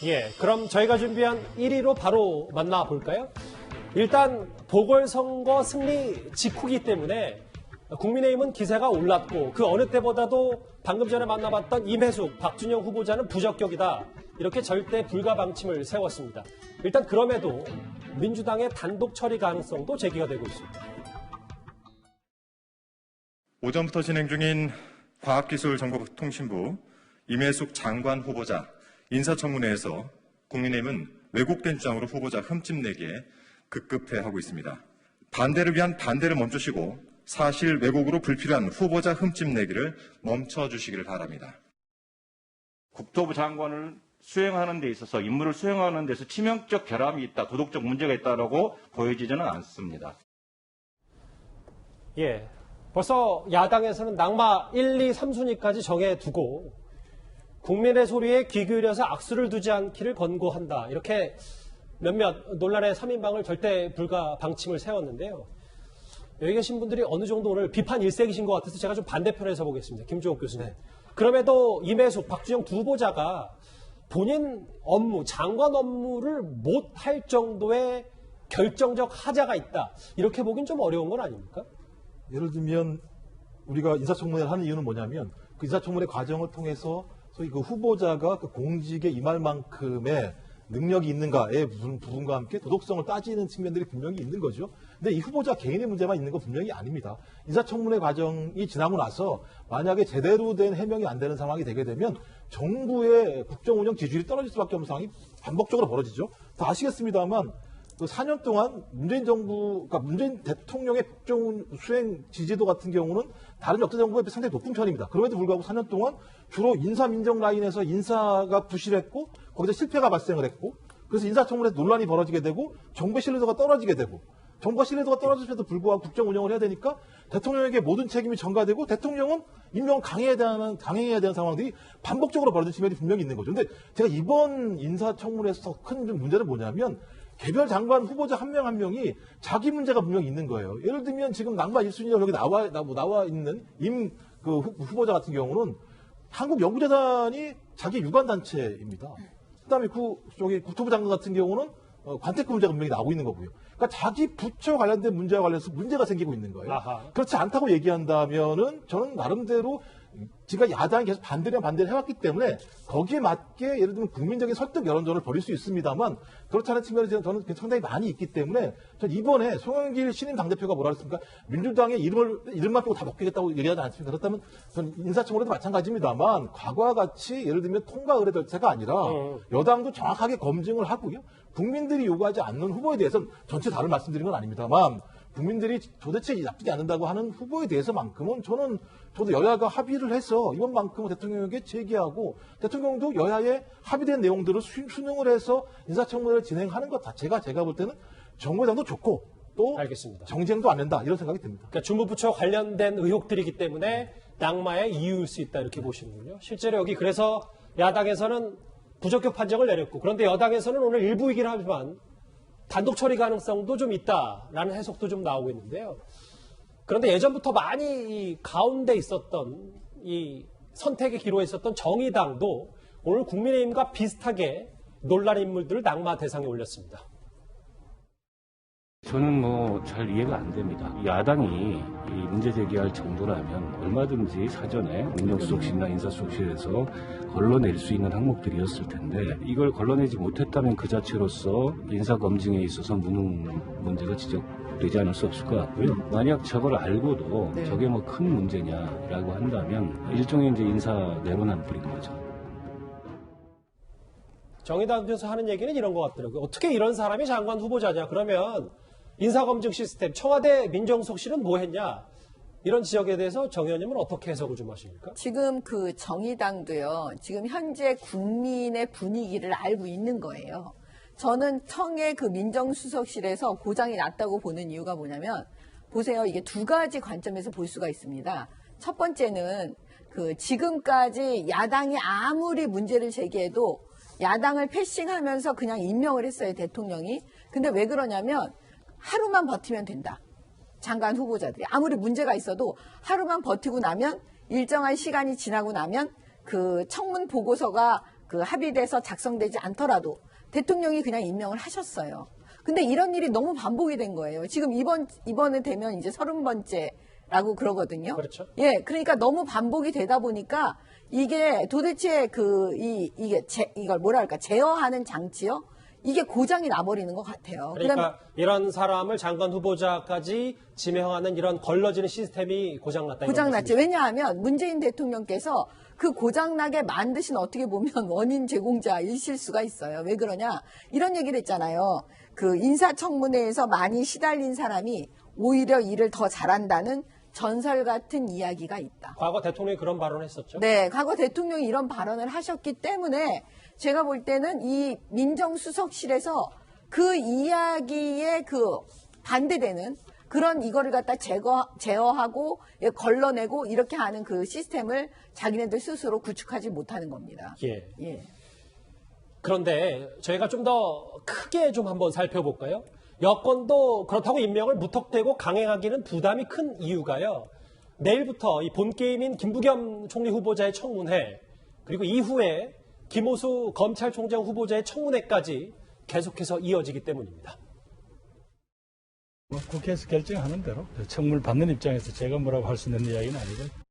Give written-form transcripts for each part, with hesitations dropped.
예, 그럼 저희가 준비한 1위로 바로 만나볼까요? 일단 보궐선거 승리 직후이기 때문에 국민의힘은 기세가 올랐고 그 어느 때보다도 방금 전에 만나봤던 임혜숙, 박준영 후보자는 부적격이다. 이렇게 절대 불가 방침을 세웠습니다. 일단 그럼에도 민주당의 단독 처리 가능성도 제기가 되고 있습니다. 오전부터 진행 중인 과학기술정보통신부 임혜숙 장관 후보자 인사청문회에서 국민의힘은 왜곡된 주장으로 후보자 흠집내기에 급급해하고 있습니다. 반대를 위한 반대를 멈추시고 사실 왜곡으로 불필요한 후보자 흠집내기를 멈춰주시기를 바랍니다. 국토부 장관을 수행하는 데 있어서 임무를 수행하는 데서 치명적 결함이 있다, 도덕적 문제가 있다라고 보여지지는 않습니다. 예, 벌써 야당에서는 낙마 1, 2, 3순위까지 정해두고 국민의 소리에 귀 기울여서 악수를 두지 않기를 권고한다. 이렇게 몇몇 논란의 3인방을 절대 불가 방침을 세웠는데요. 여기 계신 분들이 어느 정도 오늘 비판 일색이신 것 같아서 제가 좀 반대편에 서보겠습니다. 김종욱 교수님. 네. 그럼에도 임혜숙, 박준영 두 후보자가 본인 업무, 장관 업무를 못할 정도의 결정적 하자가 있다. 이렇게 보긴 좀 어려운 건 아닙니까? 예를 들면 우리가 인사청문회를 하는 이유는 뭐냐면 그 인사청문회 과정을 통해서 소위 그 후보자가 그 공직에 임할 만큼의 능력이 있는가의 부분과 함께 도덕성을 따지는 측면들이 분명히 있는 거죠. 근데 이 후보자 개인의 문제만 있는 건 분명히 아닙니다. 인사청문회 과정이 지나고 나서 만약에 제대로 된 해명이 안 되는 상황이 되게 되면 정부의 국정운영 지지율이 떨어질 수밖에 없는 상황이 반복적으로 벌어지죠. 다 아시겠습니다만 그 4년 동안 문재인 정부, 그러니까 문재인 대통령의 국정 수행 지지도 같은 경우는 다른 역대 정부에 비해 상당히 높은 편입니다. 그럼에도 불구하고 4년 동안 주로 인사 민정 라인에서 인사가 부실했고 거기서 실패가 발생을 했고 그래서 인사청문회에서 논란이 벌어지게 되고 정부의 신뢰도가 떨어지게 되고 정부가 신뢰도가 떨어짐에도 불구하고 국정 운영을 해야 되니까 대통령에게 모든 책임이 전가되고 대통령은 임명을 강행해야 되는 상황들이 반복적으로 벌어진 측면이 분명히 있는 거죠. 근데 제가 이번 인사청문회에서 큰 문제는 뭐냐면 개별 장관 후보자 한 명 한 명이 자기 문제가 분명히 있는 거예요. 예를 들면 지금 낙마 1순위로 여기 나와 있는 그 후보자 같은 경우는 한국연구재단이 자기 유관단체입니다. 그다음에 저기 국토부 장관 같은 경우는 관테크 문제가 분명히 나오고 있는 거고요. 그러니까 자기 부처 관련된 문제와 관련해서 문제가 생기고 있는 거예요. 아하. 그렇지 않다고 얘기한다면은 저는 나름대로 제가 야당이 계속 반대를 해왔기 때문에 거기에 맞게 예를 들면 국민적인 설득 여론전을 벌일 수 있습니다만 그렇지 않은 측면에서 저는 상당히 많이 있기 때문에 전 이번에 송영길 신임 당대표가 뭐라 그랬습니까? 민주당의 이름만 빼고 다 먹겠다고 얘기하지 않습니까? 그렇다면 전 인사청문회도 마찬가지입니다만 과거와 같이 예를 들면 통과 의뢰 절차가 아니라 여당도 정확하게 검증을 하고요. 국민들이 요구하지 않는 후보에 대해서는 전체 다를 말씀드린 건 아닙니다만 국민들이 도대체 나쁘지 않는다고 하는 후보에 대해서만큼은 저도 여야가 합의를 해서 이번만큼은 대통령에게 제기하고 대통령도 여야의 합의된 내용들을 수능을 해서 인사청문회를 진행하는 것 자체가 제가 볼 때는 정부당도 좋고 또 알겠습니다. 정쟁도 안 된다 이런 생각이 듭니다. 그러니까 중부부처 관련된 의혹들이기 때문에 낙마의 이유일 수 있다 이렇게 보시는군요. 실제로 여기 그래서 야당에서는 부적격 판정을 내렸고 그런데 여당에서는 오늘 일부이긴 하지만 단독 처리 가능성도 좀 있다라는 해석도 좀 나오고 있는데요. 그런데 예전부터 많이 이 가운데 있었던 이 선택의 기로에 있었던 정의당도 오늘 국민의힘과 비슷하게 논란 인물들을 낙마 대상에 올렸습니다. 저는 잘 이해가 안 됩니다. 야당이 이 문제 제기할 정도라면 얼마든지 사전에 민정수석실이나 인사수석실에서 걸러낼 수 있는 항목들이었을 텐데 이걸 걸러내지 못했다면 그 자체로서 인사검증에 있어서 무능 문제가 지적되지 않을 수 없을 것 같고요. 만약 저걸 알고도 저게 큰 문제냐라고 한다면 일종의 이제 인사 내로남 뿌린 거죠. 정의당에서 하는 얘기는 이런 것 같더라고요. 어떻게 이런 사람이 장관 후보자냐? 그러면 인사검증 시스템, 청와대 민정수석실은 뭐 했냐? 이런 지적에 대해서 정 의원님은 어떻게 해석을 좀 하십니까? 지금 그 정의당도요, 지금 현재 국민의 분위기를 알고 있는 거예요. 저는 청의 그 민정수석실에서 고장이 났다고 보는 이유가 뭐냐면, 보세요. 이게 두 가지 관점에서 볼 수가 있습니다. 첫 번째는 그 지금까지 야당이 아무리 문제를 제기해도 야당을 패싱하면서 그냥 임명을 했어요, 대통령이. 근데 왜 그러냐면, 하루만 버티면 된다. 장관 후보자들이. 아무리 문제가 있어도 하루만 버티고 나면 일정한 시간이 지나고 나면 그 청문 보고서가 그 합의돼서 작성되지 않더라도 대통령이 그냥 임명을 하셨어요. 근데 이런 일이 너무 반복이 된 거예요. 지금 이번에 되면 이제 30번째라고 그러거든요. 그렇죠. 예, 그러니까 너무 반복이 되다 보니까 이게 도대체 이걸 뭐랄까 제어하는 장치요? 이게 고장이 나버리는 것 같아요. 그러니까 이런 사람을 장관 후보자까지 지명하는 이런 걸러지는 시스템이 고장났다. 고장났죠. 왜냐하면 문재인 대통령께서 그 고장나게 만드신 어떻게 보면 원인 제공자이실 수가 있어요. 왜 그러냐? 이런 얘기를 했잖아요. 그 인사청문회에서 많이 시달린 사람이 오히려 일을 더 잘한다는 전설 같은 이야기가 있다. 과거 대통령이 그런 발언을 했었죠. 네, 과거 대통령이 이런 발언을 하셨기 때문에 제가 볼 때는 이 민정수석실에서 그 이야기에 그 반대되는 그런 이거를 갖다 제어하고 걸러내고 이렇게 하는 그 시스템을 자기네들 스스로 구축하지 못하는 겁니다. 예. 예. 그런데 저희가 좀 더 크게 좀 한번 살펴볼까요? 여권도 그렇다고 임명을 무턱대고 강행하기는 부담이 큰 이유가요. 내일부터 이 본게임인 김부겸 총리 후보자의 청문회, 그리고 이후에 김오수 검찰총장 후보자의 청문회까지 계속해서 이어지기 때문입니다. 국회에서 결정하는 대로 청문을 받는 입장에서 제가 뭐라고 할 수 있는 이야기는 아니고.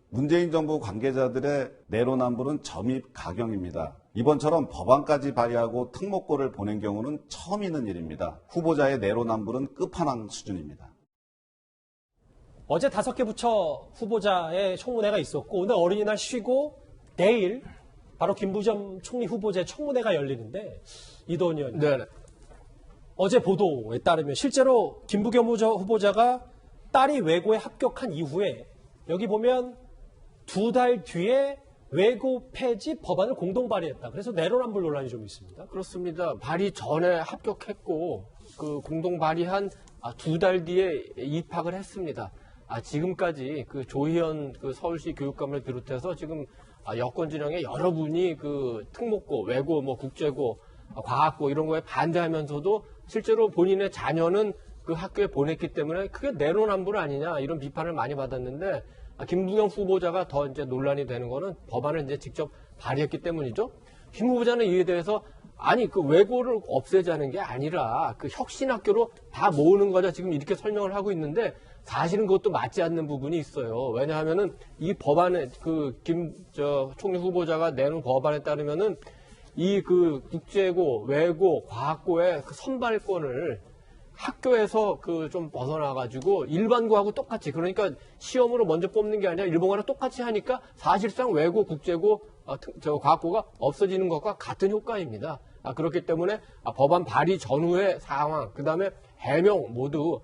문재인 정부 관계자들의 내로남불은 점입 가경입니다. 이번처럼 법안까지 발의하고 특목고를 보낸 경우는 처음 있는 일입니다. 후보자의 내로남불은 끝판왕 수준입니다. 어제 5개 부처 후보자의 청문회가 있었고 오늘 어린이날 쉬고 내일 바로 김부겸 총리 후보자의 청문회가 열리는데 이도원 의원님. 네. 어제 보도에 따르면 실제로 김부겸 후보자가 딸이 외고에 합격한 이후에 여기 보면 2달 뒤에 외고 폐지 법안을 공동 발의했다. 그래서 내로남불 논란이 좀 있습니다. 그렇습니다. 발의 전에 합격했고 그 공동 발의한 2달 뒤에 입학을 했습니다. 지금까지 그 조희연 그 서울시 교육감을 비롯해서 지금 여권 진영의 여러분이 그 특목고, 외고, 뭐 국제고, 과학고 이런 거에 반대하면서도 실제로 본인의 자녀는 그 학교에 보냈기 때문에 그게 내로남불 아니냐 이런 비판을 많이 받았는데 김부겸 후보자가 더 이제 논란이 되는 거는 법안을 이제 직접 발의했기 때문이죠. 김 후보자는 이에 대해서 아니 그 외고를 없애자는 게 아니라 그 혁신학교로 다 모으는 거자 지금 이렇게 설명을 하고 있는데 사실은 그것도 맞지 않는 부분이 있어요. 왜냐하면은 이 법안에 그 총리 후보자가 내놓은 법안에 따르면은 이 그 국제고, 외고, 과학고의 그 선발권을 학교에서 그 좀 벗어나가지고 일반고하고 똑같이 그러니까 시험으로 먼저 뽑는 게 아니라 일본어랑 똑같이 하니까 사실상 외고, 국제고, 과학고가 없어지는 것과 같은 효과입니다. 그렇기 때문에 법안 발의 전후의 상황, 그 다음에 해명 모두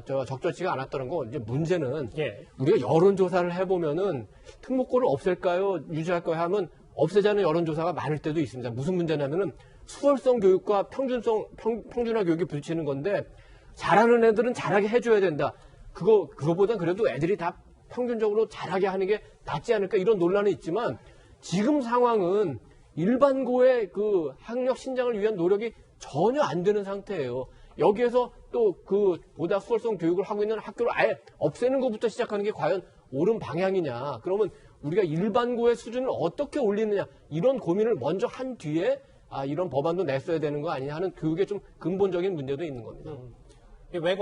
적절치가 않았다는 거. 이제 문제는 우리가 여론조사를 해보면은 특목고를 없앨까요, 유지할까요 하면 없애자는 여론조사가 많을 때도 있습니다. 무슨 문제냐면은 수월성 교육과 평준화 교육이 부딪히는 건데 잘하는 애들은 잘하게 해줘야 된다. 그거보다 그래도 애들이 다 평균적으로 잘하게 하는 게 낫지 않을까 이런 논란이 있지만 지금 상황은 일반고의 그 학력 신장을 위한 노력이 전혀 안 되는 상태예요. 여기에서 또 그 보다 수월성 교육을 하고 있는 학교를 아예 없애는 것부터 시작하는 게 과연 옳은 방향이냐. 그러면 우리가 일반고의 수준을 어떻게 올리느냐 이런 고민을 먼저 한 뒤에 이런 법안도 냈어야 되는 거 아니냐 하는 교육의 좀 근본적인 문제도 있는 겁니다.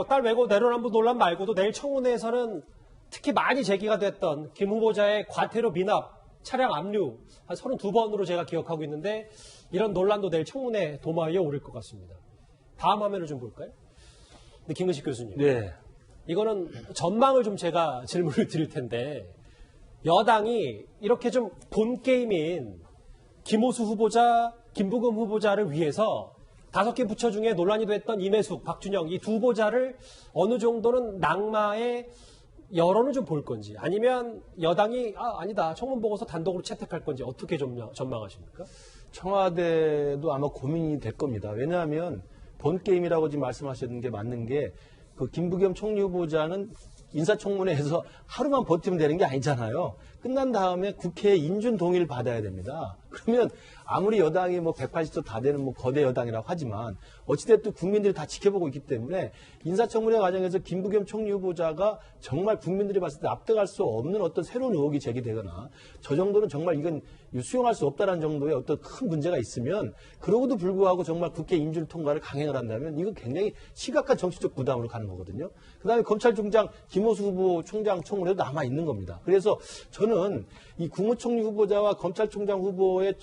딸 외고 내로남불 논란 말고도 내일 청문회에서는 특히 많이 제기가 됐던 김 후보자의 과태료 미납, 차량 압류 한 32번으로 제가 기억하고 있는데 이런 논란도 내일 청문회 도마 위에 오를 것 같습니다. 다음 화면을 좀 볼까요? 네, 김근식 교수님. 네. 이거는 전망을 좀 제가 질문을 드릴 텐데 여당이 이렇게 좀 본 게임인 김오수 후보자, 김부겸 후보자를 위해서 5개 부처 중에 논란이 됐던 임혜숙, 박준영 이 두 후보자를 어느 정도는 낙마의 여론을 좀 볼 건지 아니면 여당이 아니다 청문 보고서 단독으로 채택할 건지 어떻게 전망하십니까? 청와대도 아마 고민이 될 겁니다. 왜냐하면 본 게임이라고 지금 말씀하셨는 게 맞는 게 그 김부겸 총리 후보자는 인사청문회에서 하루만 버티면 되는 게 아니잖아요. 끝난 다음에 국회의 인준 동의를 받아야 됩니다. 그러면 아무리 여당이 뭐 180석 다 되는 뭐 거대 여당이라고 하지만 어찌됐든 국민들이 다 지켜보고 있기 때문에 인사청문회 과정에서 김부겸 총리 후보자가 정말 국민들이 봤을 때 납득할 수 없는 어떤 새로운 의혹이 제기되거나 저 정도는 정말 이건 수용할 수 없다는 정도의 어떤 큰 문제가 있으면 그러고도 불구하고 정말 국회 인준 통과를 강행을 한다면 이건 굉장히 심각한 정치적 부담으로 가는 거거든요. 그다음에 검찰총장 김호수 후보 총장 청문회도 남아 있는 겁니다. 그래서 저는 이 국무총리 후보자와 검찰총장 후보의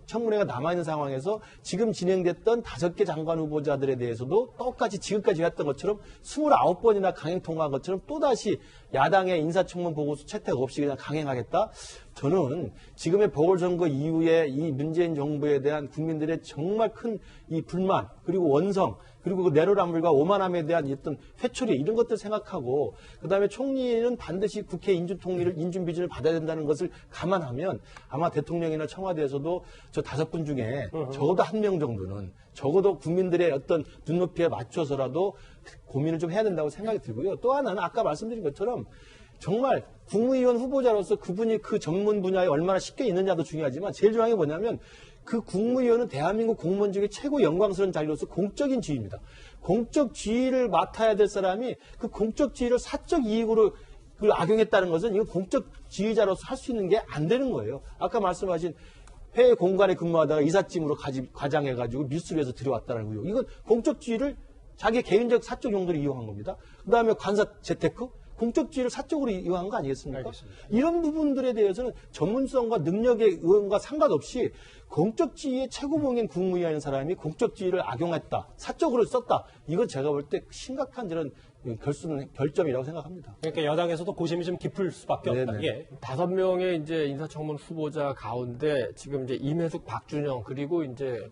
청문회가 남아있는 상황에서 지금 진행됐던 5개 장관 후보자들에 대해서도 똑같이 지금까지 했던 것처럼 29번이나 강행 통과한 것처럼 또다시 야당의 인사청문 보고서 채택 없이 그냥 강행하겠다? 저는 지금의 보궐선거 이후에 이 문재인 정부에 대한 국민들의 정말 큰 이 불만 그리고 원성 그리고 그 내로남불과 오만함에 대한 어떤 회초리 이런 것들 생각하고 그다음에 총리는 반드시 국회 인준 비준을 받아야 된다는 것을 감안하면 아마 대통령이나 청와대에서도 저 5분 중에 적어도 1명 정도는 적어도 국민들의 어떤 눈높이에 맞춰서라도 고민을 좀 해야 된다고 생각이 들고요. 또 하나는 아까 말씀드린 것처럼 정말 국무위원 후보자로서 그분이 그 전문 분야에 얼마나 쉽게 있느냐도 중요하지만 제일 중요한 게 뭐냐면 그 국무위원은 대한민국 공무원 중에 최고 영광스러운 자리로서 공적인 지위입니다. 공적 지위를 맡아야 될 사람이 그 공적 지위를 사적 이익으로 그걸 악용했다는 것은 이거 공적 지휘자로서 할 수 있는 게 안 되는 거예요. 아까 말씀하신 해외 공간에 근무하다가 이삿짐으로 과장해가지고 밀수리해서 들여왔다는 의혹. 이건 공적 지위를 자기 개인적 사적 용도로 이용한 겁니다. 그 다음에 관사 재테크? 공적 지위를 사적으로 이용한 거 아니겠습니까? 알겠습니다. 이런 부분들에 대해서는 전문성과 능력의 의원과 상관없이 공적 지위의 최고봉인 국무위원인 사람이 공적 지위를 악용했다, 사적으로 썼다. 이건 제가 볼 때 심각한 저런 결점이라고 생각합니다. 그러니까 여당에서도 고심이 좀 깊을 수밖에 없다. 예. 5명의 이제 인사청문 후보자 가운데 지금 이제 임혜숙, 박준영 그리고 이제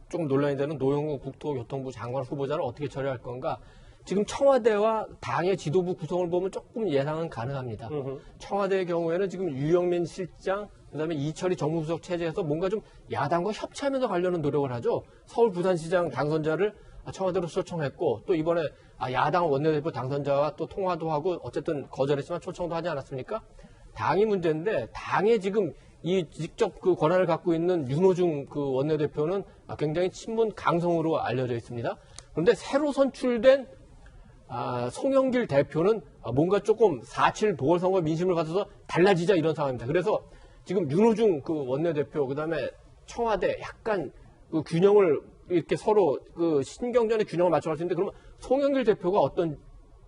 조금 논란이 되는 노영우 국토교통부 장관 후보자를 어떻게 처리할 건가? 지금 청와대와 당의 지도부 구성을 보면 조금 예상은 가능합니다. 청와대의 경우에는 지금 유영민 실장, 그다음에 이철희 정무수석 체제에서 뭔가 좀 야당과 협치하면서 가려는 노력을 하죠. 서울 부산시장 당선자를 청와대로 초청했고 또 이번에 야당 원내대표 당선자와 또 통화도 하고 어쨌든 거절했지만 초청도 하지 않았습니까? 당이 문제인데 당에 지금 이 직접 그 권한을 갖고 있는 윤호중 그 원내대표는 굉장히 친문 강성으로 알려져 있습니다. 그런데 새로 선출된 송영길 대표는 뭔가 조금 4.7 보궐선거 민심을 가져서 달라지자 이런 상황입니다. 그래서 지금 윤호중 그 원내대표 그다음에 청와대 약간 그 균형을 이렇게 서로 그 신경전의 균형을 맞춰갈 수 있는데 그러면 송영길 대표가 어떤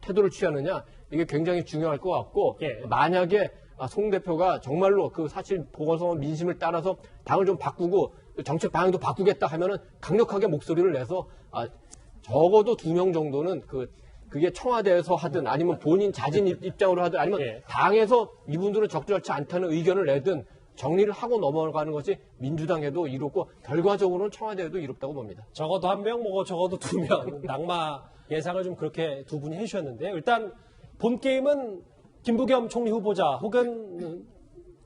태도를 취하느냐 이게 굉장히 중요할 것 같고 만약에 송 대표가 정말로 그 사실 보궐선거 민심을 따라서 당을 좀 바꾸고 정책 방향도 바꾸겠다 하면은 강력하게 목소리를 내서 적어도 2명 정도는 그게 청와대에서 하든 아니면 본인 자진 입장으로 하든 아니면 당에서 이분들은 적절치 않다는 의견을 내든 정리를 하고 넘어가는 것이 민주당에도 이롭고 결과적으로는 청와대에도 이롭다고 봅니다. 적어도 1명, 뭐 적어도 2명 낙마 예상을 좀 그렇게 두 분이 해주셨는데요. 일단 본 게임은 김부겸 총리 후보자 혹은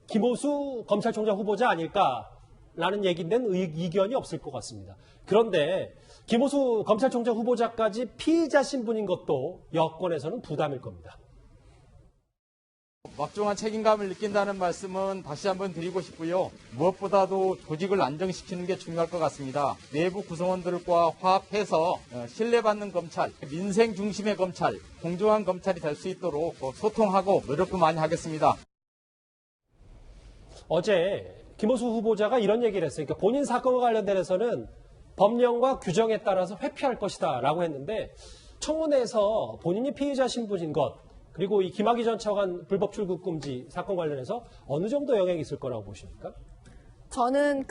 김호수 검찰총장 후보자 아닐까라는 얘기는 이견이 없을 것 같습니다. 그런데 김호수 검찰총장 후보자까지 피의자 신분인 것도 여권에서는 부담일 겁니다. 막중한 책임감을 느낀다는 말씀은 다시 한번 드리고 싶고요. 무엇보다도 조직을 안정시키는 게 중요할 것 같습니다. 내부 구성원들과 화합해서 신뢰받는 검찰, 민생 중심의 검찰, 공정한 검찰이 될 수 있도록 소통하고 노력도 많이 하겠습니다. 어제 김호수 후보자가 이런 얘기를 했어요. 그러니까 본인 사건과 관련돼서는 법령과 규정에 따라서 회피할 것이다 라고 했는데 청원에서 본인이 피의자 신분인 것 그리고 이 김학의 전 차관 불법 출국 금지 사건 관련해서 어느 정도 영향이 있을 거라고 보십니까? 저는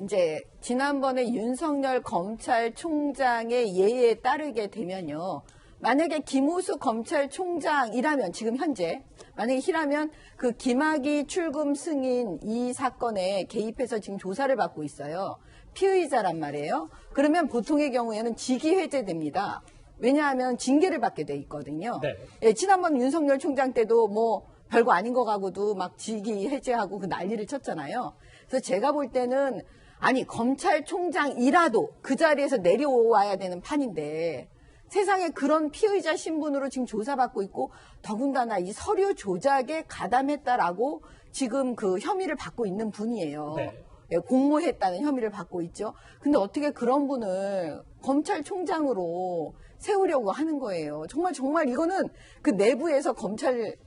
이제 지난번에 윤석열 검찰총장의 예에 따르게 되면요. 만약에 김호수 검찰총장이라면 지금 현재 만약에 이라면 그 김학의 출금 승인 이 사건에 개입해서 지금 조사를 받고 있어요. 피의자란 말이에요. 그러면 보통의 경우에는 직위 해제됩니다. 왜냐하면 징계를 받게 돼 있거든요. 네. 예, 지난번 윤석열 총장 때도 뭐 별거 아닌 거 가고도 막 직위 해제하고 그 난리를 쳤잖아요. 그래서 제가 볼 때는 아니 검찰총장이라도 그 자리에서 내려와야 되는 판인데 세상에 그런 피의자 신분으로 지금 조사받고 있고 더군다나 이 서류 조작에 가담했다라고 지금 그 혐의를 받고 있는 분이에요. 네. 예, 공모했다는 혐의를 받고 있죠. 근데 어떻게 그런 분을 검찰총장으로 세우려고 하는 거예요. 정말 이거는 그 내부에서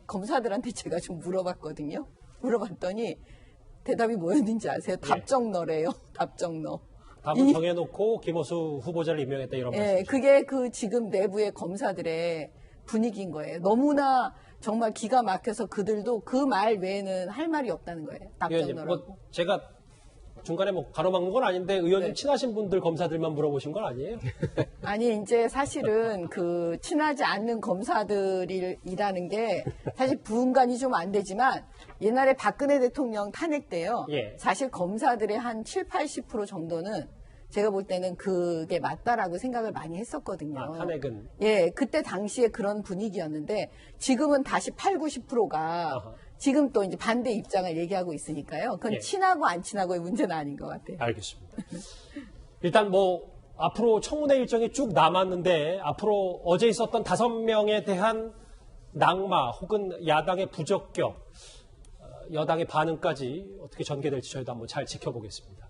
검사들한테 제가 좀 물어봤거든요. 물어봤더니 대답이 뭐였는지 아세요? 답정너래요. 답정너. 답을 정해놓고 김호수 후보자를 임명했다 이런 예, 말씀이죠. 그게 그 지금 내부의 검사들의 분위기인 거예요. 너무나 정말 기가 막혀서 그들도 그 말 외에는 할 말이 없다는 거예요. 의원님, 답정너라고. 제가 중간에 가로막는 건 아닌데 의원님 네. 친하신 분들 검사들만 물어보신 건 아니에요? 아니 이제 사실은 그 친하지 않는 검사들이라는 게 사실 분간이 좀 안 되지만 옛날에 박근혜 대통령 탄핵 때요. 예. 사실 검사들의 한 70-80% 정도는 제가 볼 때는 그게 맞다라고 생각을 많이 했었거든요. 아, 탄핵은. 예, 그때 당시에 그런 분위기였는데 지금은 다시 80-90%가 아하. 지금 또 이제 반대 입장을 얘기하고 있으니까요. 그건 예. 친하고 안 친하고의 문제는 아닌 것 같아요. 알겠습니다. 일단 앞으로 청문회 일정이 쭉 남았는데 앞으로 어제 있었던 5명에 대한 낙마 혹은 야당의 부적격, 여당의 반응까지 어떻게 전개될지 저희도 한번 잘 지켜보겠습니다.